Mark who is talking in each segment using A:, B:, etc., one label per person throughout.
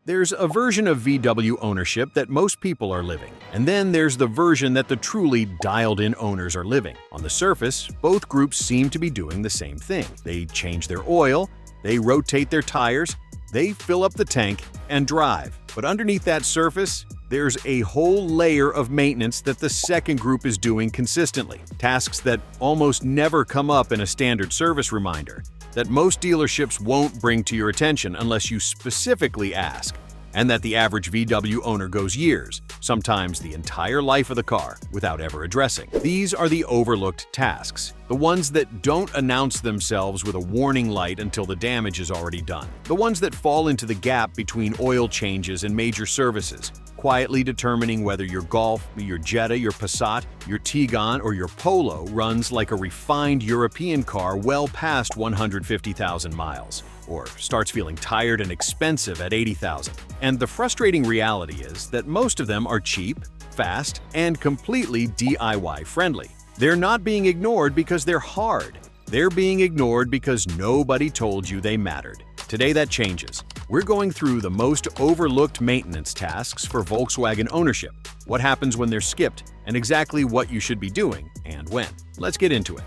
A: There's a version of VW ownership that most people are living, and then there's the version that the truly dialed-in owners are living. On the surface, both groups seem to be doing the same thing. They change their oil, they rotate their tires, they fill up the tank and drive. But underneath that surface, there's a whole layer of maintenance that the second group is doing consistently. Tasks that almost never come up in a standard service reminder, that most dealerships won't bring to your attention unless you specifically ask, and that the average VW owner goes years, sometimes the entire life of the car, without ever addressing. These are the overlooked tasks, the ones that don't announce themselves with a warning light until the damage is already done, the ones that fall into the gap between oil changes and major services, quietly determining whether your Golf, your Jetta, your Passat, your Tiguan, or your Polo runs like a refined European car well past 150,000 miles, or starts feeling tired and expensive at 80,000. And the frustrating reality is that most of them are cheap, fast, and completely DIY friendly. They're not being ignored because they're hard. They're being ignored because nobody told you they mattered. Today that changes. We're going through the most overlooked maintenance tasks for Volkswagen ownership, what happens when they're skipped, and exactly what you should be doing and when. Let's get into it.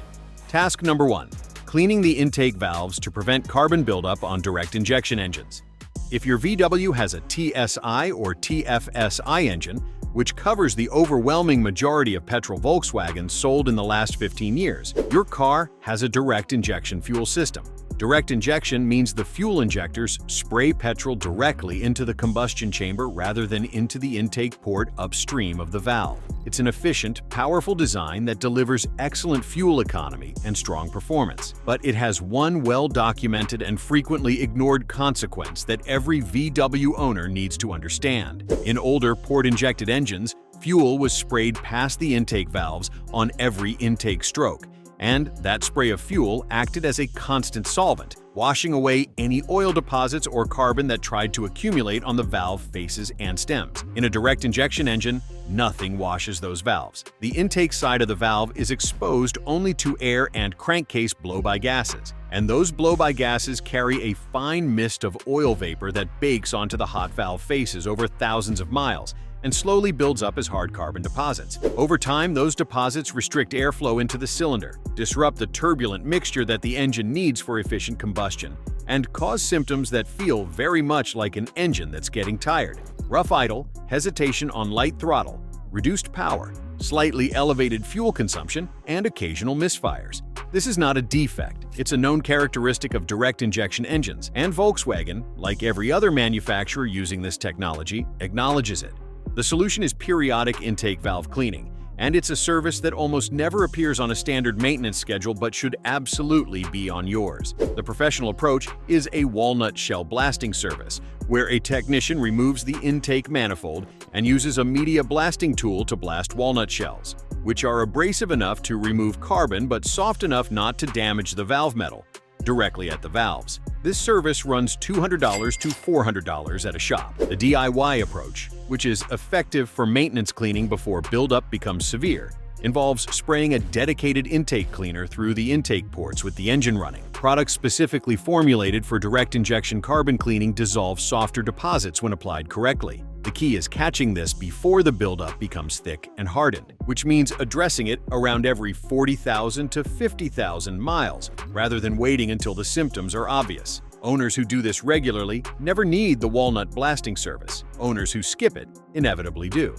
A: Task number 1. Cleaning the intake valves to prevent carbon buildup on direct injection engines. If your VW has a TSI or TFSI engine, which covers the overwhelming majority of petrol Volkswagens sold in the last 15 years, your car has a direct injection fuel system. Direct injection means the fuel injectors spray petrol directly into the combustion chamber rather than into the intake port upstream of the valve. It's an efficient, powerful design that delivers excellent fuel economy and strong performance. But it has one well-documented and frequently ignored consequence that every VW owner needs to understand. In older port-injected engines, fuel was sprayed past the intake valves on every intake stroke, and that spray of fuel acted as a constant solvent, washing away any oil deposits or carbon that tried to accumulate on the valve faces and stems. In a direct injection engine, nothing washes those valves. The intake side of the valve is exposed only to air and crankcase blow-by gases, and those blow-by gases carry a fine mist of oil vapor that bakes onto the hot valve faces over thousands of miles and slowly builds up as hard carbon deposits. Over time, those deposits restrict airflow into the cylinder, disrupt the turbulent mixture that the engine needs for efficient combustion, and cause symptoms that feel very much like an engine that's getting tired. Rough idle, hesitation on light throttle, reduced power, slightly elevated fuel consumption, and occasional misfires. This is not a defect. It's a known characteristic of direct injection engines, and Volkswagen, like every other manufacturer using this technology, acknowledges it. The solution is periodic intake valve cleaning, and it's a service that almost never appears on a standard maintenance schedule but should absolutely be on yours. The professional approach is a walnut shell blasting service, where a technician removes the intake manifold and uses a media blasting tool to blast walnut shells, which are abrasive enough to remove carbon but soft enough not to damage the valve metal, directly at the valves. This service runs $200 to $400 at a shop. The DIY approach, which is effective for maintenance cleaning before buildup becomes severe, involves spraying a dedicated intake cleaner through the intake ports with the engine running. Products specifically formulated for direct injection carbon cleaning dissolve softer deposits when applied correctly. The key is catching this before the buildup becomes thick and hardened, which means addressing it around every 40,000 to 50,000 miles, rather than waiting until the symptoms are obvious. Owners who do this regularly never need the walnut blasting service. Owners who skip it inevitably do.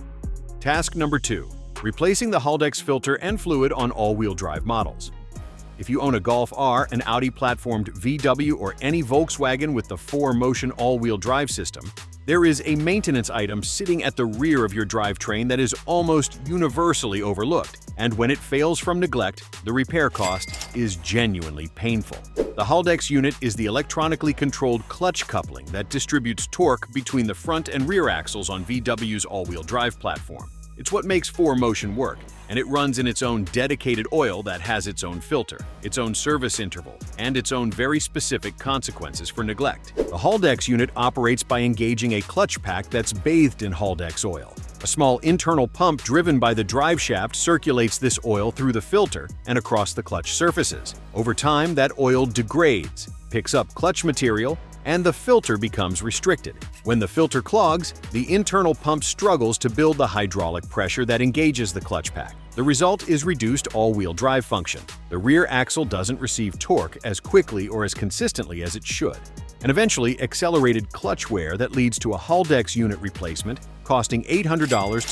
A: Task number 2. Replacing the Haldex filter and fluid on all-wheel drive models. If you own a Golf R, an Audi-platformed VW, or any Volkswagen with the 4Motion all-wheel drive system, there is a maintenance item sitting at the rear of your drivetrain that is almost universally overlooked, and when it fails from neglect, the repair cost is genuinely painful. The Haldex unit is the electronically controlled clutch coupling that distributes torque between the front and rear axles on VW's all-wheel drive platform. It's what makes 4Motion work, and it runs in its own dedicated oil that has its own filter, its own service interval, and its own very specific consequences for neglect. The Haldex unit operates by engaging a clutch pack that's bathed in Haldex oil. A small internal pump driven by the drive shaft circulates this oil through the filter and across the clutch surfaces. Over time, that oil degrades, picks up clutch material, and the filter becomes restricted. When the filter clogs, the internal pump struggles to build the hydraulic pressure that engages the clutch pack. The result is reduced all-wheel drive function. The rear axle doesn't receive torque as quickly or as consistently as it should, and eventually accelerated clutch wear that leads to a Haldex unit replacement costing $800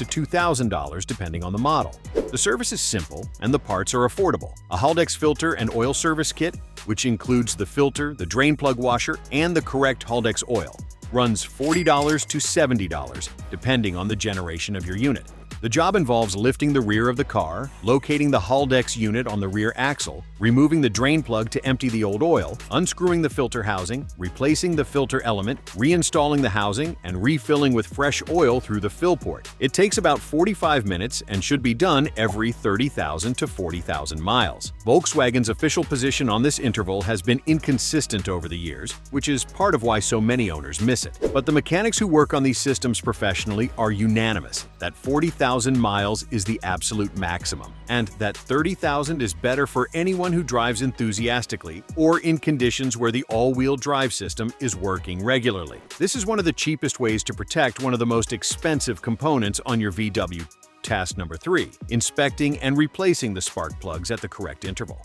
A: to $2,000 depending on the model. The service is simple and the parts are affordable. A Haldex filter and oil service kit, which includes the filter, the drain plug washer, and the correct Haldex oil, runs $40 to $70 depending on the generation of your unit. The job involves lifting the rear of the car, locating the Haldex unit on the rear axle, removing the drain plug to empty the old oil, unscrewing the filter housing, replacing the filter element, reinstalling the housing, and refilling with fresh oil through the fill port. It takes about 45 minutes and should be done every 30,000 to 40,000 miles. Volkswagen's official position on this interval has been inconsistent over the years, which is part of why so many owners miss it. But the mechanics who work on these systems professionally are unanimous that 40,000 miles is the absolute maximum, and that 30,000 is better for anyone who drives enthusiastically or in conditions where the all-wheel drive system is working regularly. This is one of the cheapest ways to protect one of the most expensive components on your VW. Task number 3: inspecting and replacing the spark plugs at the correct interval.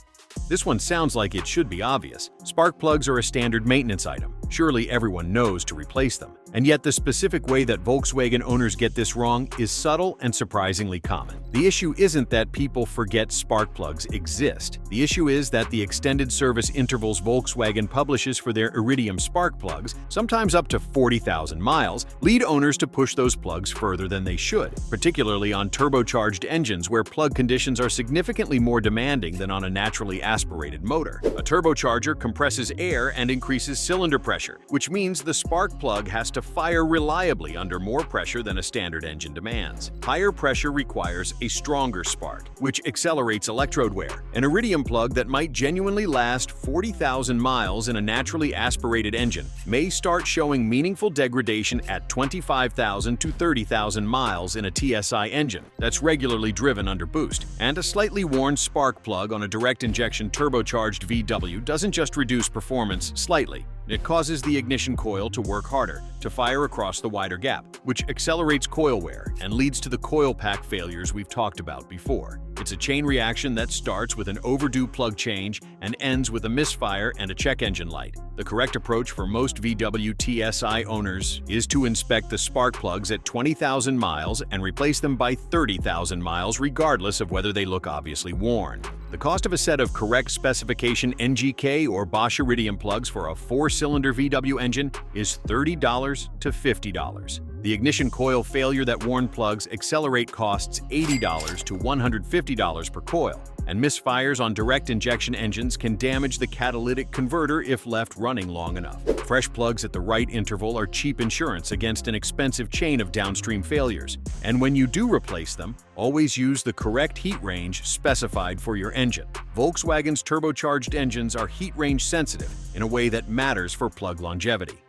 A: This one sounds like it should be obvious. Spark plugs are a standard maintenance item. Surely everyone knows to replace them. And yet the specific way that Volkswagen owners get this wrong is subtle and surprisingly common. The issue isn't that people forget spark plugs exist. The issue is that the extended service intervals Volkswagen publishes for their Iridium spark plugs, sometimes up to 40,000 miles, lead owners to push those plugs further than they should, particularly on turbocharged engines where plug conditions are significantly more demanding than on a naturally aspirated motor. A turbocharger compresses air and increases cylinder pressure, which means the spark plug has to fire reliably under more pressure than a standard engine demands. Higher pressure requires a stronger spark, which accelerates electrode wear. An Iridium plug that might genuinely last 40,000 miles in a naturally aspirated engine may start showing meaningful degradation at 25,000 to 30,000 miles in a TSI engine that's regularly driven under boost. And a slightly worn spark plug on a direct injection turbocharged VW doesn't just reduce performance slightly. It causes the ignition coil to work harder, to fire across the wider gap, which accelerates coil wear and leads to the coil pack failures we've talked about before. It's a chain reaction that starts with an overdue plug change and ends with a misfire and a check engine light. The correct approach for most VW TSI owners is to inspect the spark plugs at 20,000 miles and replace them by 30,000 miles regardless of whether they look obviously worn. The cost of a set of correct specification NGK or Bosch Iridium plugs for a 4-cylinder VW engine is $30 to $50. The ignition coil failure that worn plugs accelerate costs $80 to $150 per coil, and misfires on direct injection engines can damage the catalytic converter if left running long enough. Fresh plugs at the right interval are cheap insurance against an expensive chain of downstream failures, and when you do replace them, always use the correct heat range specified for your engine. Volkswagen's turbocharged engines are heat range sensitive in a way that matters for plug longevity.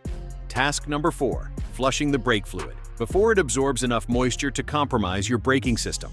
A: Task number 4: flushing the brake fluid before it absorbs enough moisture to compromise your braking system.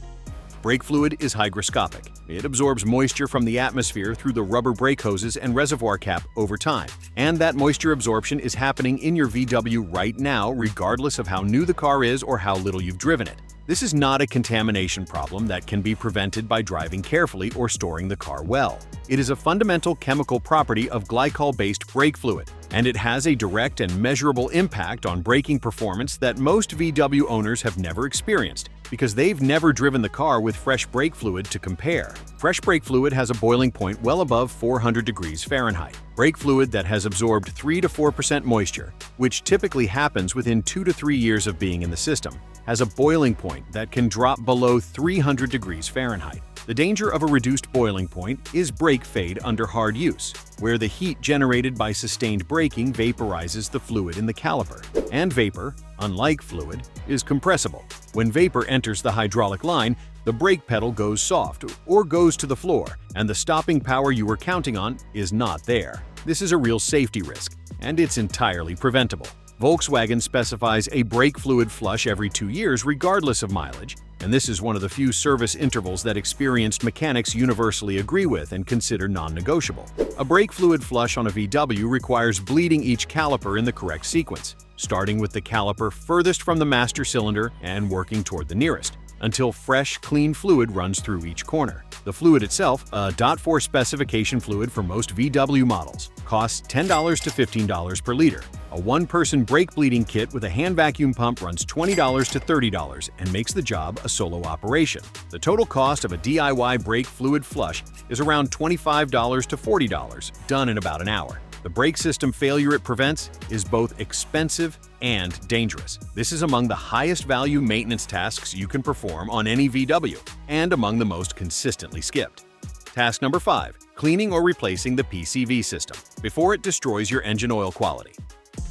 A: Brake fluid is hygroscopic. It absorbs moisture from the atmosphere through the rubber brake hoses and reservoir cap over time. And that moisture absorption is happening in your VW right now, regardless of how new the car is or how little you've driven it. This is not a contamination problem that can be prevented by driving carefully or storing the car well. It is a fundamental chemical property of glycol-based brake fluid, and it has a direct and measurable impact on braking performance that most VW owners have never experienced because they've never driven the car with fresh brake fluid to compare. Fresh brake fluid has a boiling point well above 400 degrees Fahrenheit. Brake fluid that has absorbed 3 to 4% moisture, which typically happens within 2 to 3 years of being in the system, has a boiling point that can drop below 300 degrees Fahrenheit. The danger of a reduced boiling point is brake fade under hard use, where the heat generated by sustained braking vaporizes the fluid in the caliper. And vapor, unlike fluid, is compressible. When vapor enters the hydraulic line, the brake pedal goes soft or goes to the floor, and the stopping power you were counting on is not there. This is a real safety risk, and it's entirely preventable. Volkswagen specifies a brake fluid flush every 2 years regardless of mileage, and this is one of the few service intervals that experienced mechanics universally agree with and consider non-negotiable. A brake fluid flush on a VW requires bleeding each caliper in the correct sequence, starting with the caliper furthest from the master cylinder and working toward the nearest, until fresh, clean fluid runs through each corner. The fluid itself, a .4 specification fluid for most VW models, costs $10 to $15 per liter. A one-person brake bleeding kit with a hand vacuum pump runs $20 to $30 and makes the job a solo operation. The total cost of a DIY brake fluid flush is around $25 to $40, done in about an hour. The brake system failure it prevents is both expensive and dangerous. This is among the highest value maintenance tasks you can perform on any VW, and among the most consistently skipped. Task number 5. Cleaning or replacing the PCV system before it destroys your engine oil quality.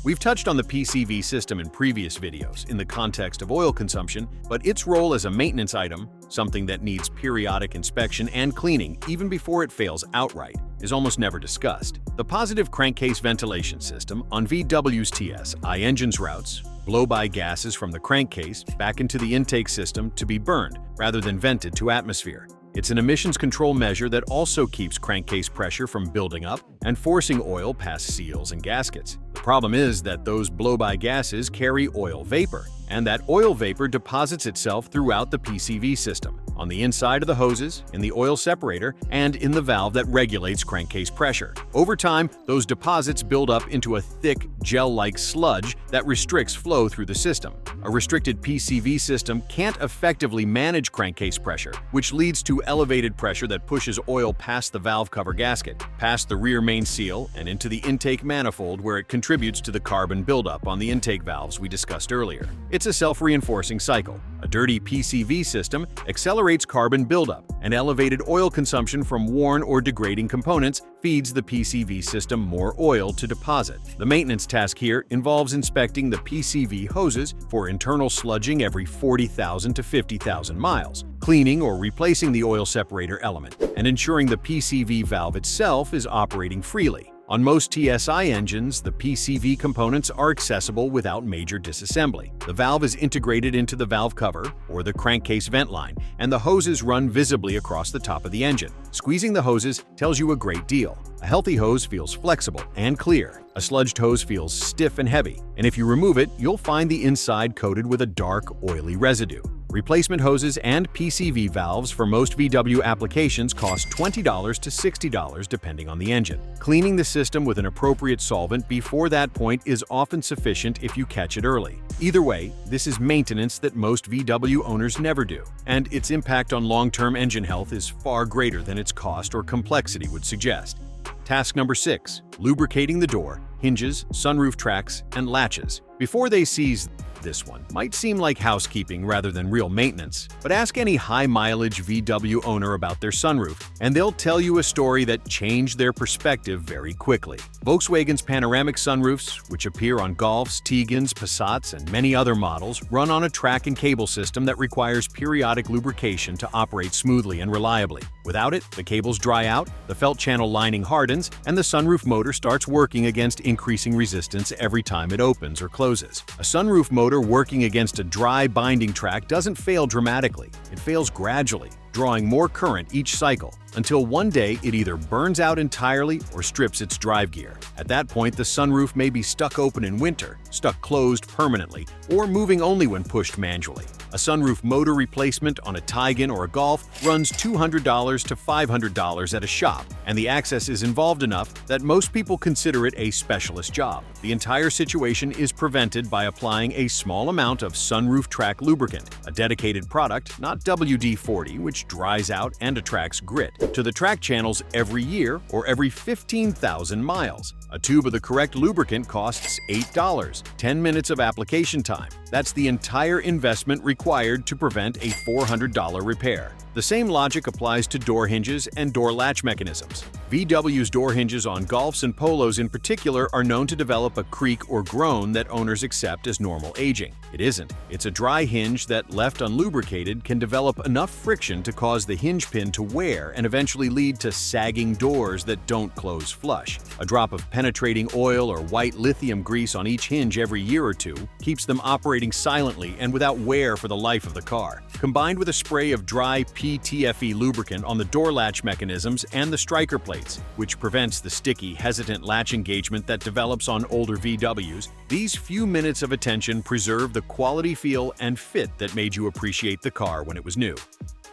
A: We've touched on the PCV system in previous videos in the context of oil consumption, but its role as a maintenance item, something that needs periodic inspection and cleaning even before it fails outright, is almost never discussed. The positive crankcase ventilation system on VW's TSI engines routes blow-by gases from the crankcase back into the intake system to be burned rather than vented to atmosphere. It's an emissions control measure that also keeps crankcase pressure from building up and forcing oil past seals and gaskets. The problem is that those blow-by gases carry oil vapor, and that oil vapor deposits itself throughout the PCV system, on the inside of the hoses, in the oil separator, and in the valve that regulates crankcase pressure. Over time, those deposits build up into a thick, gel-like sludge that restricts flow through the system. A restricted PCV system can't effectively manage crankcase pressure, which leads to elevated pressure that pushes oil past the valve cover gasket, past the rear main seal, and into the intake manifold where it contributes to the carbon buildup on the intake valves we discussed earlier. It's a self-reinforcing cycle. A dirty PCV system accelerates carbon buildup, and elevated oil consumption from worn or degrading components feeds the PCV system more oil to deposit. The maintenance task here involves inspecting the PCV hoses for internal sludging every 40,000 to 50,000 miles, cleaning or replacing the oil separator element, and ensuring the PCV valve itself is operating freely. On most TSI engines, the PCV components are accessible without major disassembly. The valve is integrated into the valve cover, or the crankcase vent line, and the hoses run visibly across the top of the engine. Squeezing the hoses tells you a great deal. A healthy hose feels flexible and clear. A sludged hose feels stiff and heavy, and if you remove it, you'll find the inside coated with a dark, oily residue. Replacement hoses and PCV valves for most VW applications cost $20 to $60 depending on the engine. Cleaning the system with an appropriate solvent before that point is often sufficient if you catch it early. Either way, this is maintenance that most VW owners never do, and its impact on long-term engine health is far greater than its cost or complexity would suggest. Task number 6. Lubricating the door, hinges, sunroof tracks, and latches. Before they seize this one might seem like housekeeping rather than real maintenance, but ask any high-mileage VW owner about their sunroof, and they'll tell you a story that changed their perspective very quickly. Volkswagen's panoramic sunroofs, which appear on Golfs, Tigans, Passats, and many other models, run on a track and cable system that requires periodic lubrication to operate smoothly and reliably. Without it, the cables dry out, the felt channel lining hardens, and the sunroof motor starts working against increasing resistance every time it opens or closes. A sunroof motor working against a dry binding track doesn't fail dramatically. It fails gradually, drawing more current each cycle, until one day it either burns out entirely or strips its drive gear. At that point, the sunroof may be stuck open in winter, stuck closed permanently, or moving only when pushed manually. A sunroof motor replacement on a Tiguan or a Golf runs $200 to $500 at a shop, and the access is involved enough that most people consider it a specialist job. The entire situation is prevented by applying a small amount of sunroof track lubricant, a dedicated product, not WD-40, which dries out and attracts grit, to the track channels every year or every 15,000 miles. A tube of the correct lubricant costs $8, 10 minutes of application time. That's the entire investment required required to prevent a $400 repair. The same logic applies to door hinges and door latch mechanisms. VW's door hinges on Golfs and Polos in particular are known to develop a creak or groan that owners accept as normal aging. It isn't. It's a dry hinge that, left unlubricated, can develop enough friction to cause the hinge pin to wear and eventually lead to sagging doors that don't close flush. A drop of penetrating oil or white lithium grease on each hinge every year or two keeps them operating silently and without wear for the life of the car. Combined with a spray of dry PTFE lubricant on the door latch mechanisms and the striker plates, which prevents the sticky, hesitant latch engagement that develops on older VWs, these few minutes of attention preserve the quality feel and fit that made you appreciate the car when it was new.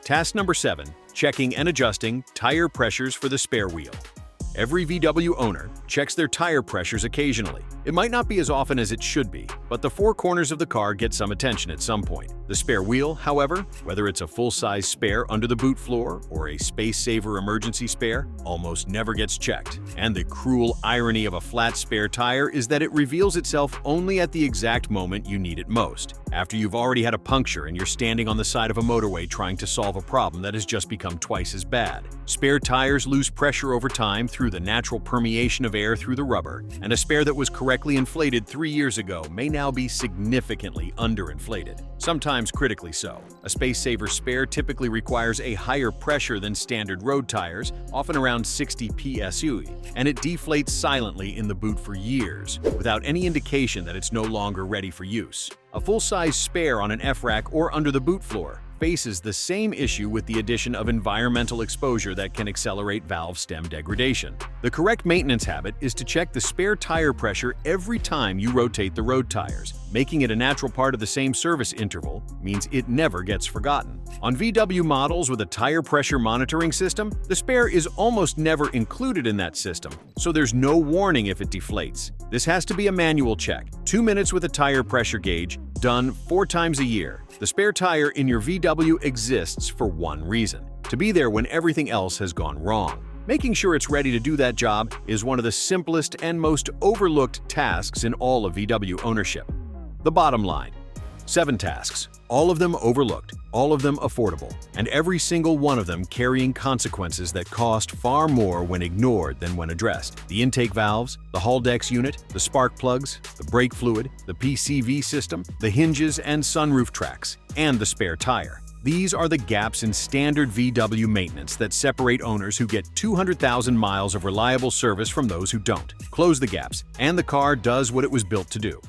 A: Task number 7. Checking and adjusting tire pressures for the spare wheel. Every VW owner checks their tire pressures occasionally. It might not be as often as it should be, but the four corners of the car get some attention at some point. The spare wheel, however, whether it's a full-size spare under the boot floor or a space-saver emergency spare, almost never gets checked. And the cruel irony of a flat spare tire is that it reveals itself only at the exact moment you need it most, after you've already had a puncture and you're standing on the side of a motorway trying to solve a problem that has just become twice as bad. Spare tires lose pressure over time through the natural permeation of air through the rubber, and a spare that was correctly inflated 3 years ago may now be significantly underinflated, sometimes critically so. A space-saver spare typically requires a higher pressure than standard road tires, often around 60 psi, and it deflates silently in the boot for years, without any indication that it's no longer ready for use. A full-size spare on an F-rack or under the boot floor faces the same issue with the addition of environmental exposure that can accelerate valve stem degradation. The correct maintenance habit is to check the spare tire pressure every time you rotate the road tires. Making it a natural part of the same service interval means it never gets forgotten. On VW models with a tire pressure monitoring system, the spare is almost never included in that system, so there's no warning if it deflates. This has to be a manual check, 2 minutes with a tire pressure gauge, done 4 times a year. The spare tire in your VW exists for one reason: to be there when everything else has gone wrong. Making sure it's ready to do that job is one of the simplest and most overlooked tasks in all of VW ownership. The bottom line: 7 tasks, all of them overlooked, all of them affordable, and every single one of them carrying consequences that cost far more when ignored than when addressed. The intake valves, the Haldex unit, the spark plugs, the brake fluid, the PCV system, the hinges and sunroof tracks, and the spare tire. These are the gaps in standard VW maintenance that separate owners who get 200,000 miles of reliable service from those who don't. Close the gaps, and the car does what it was built to do.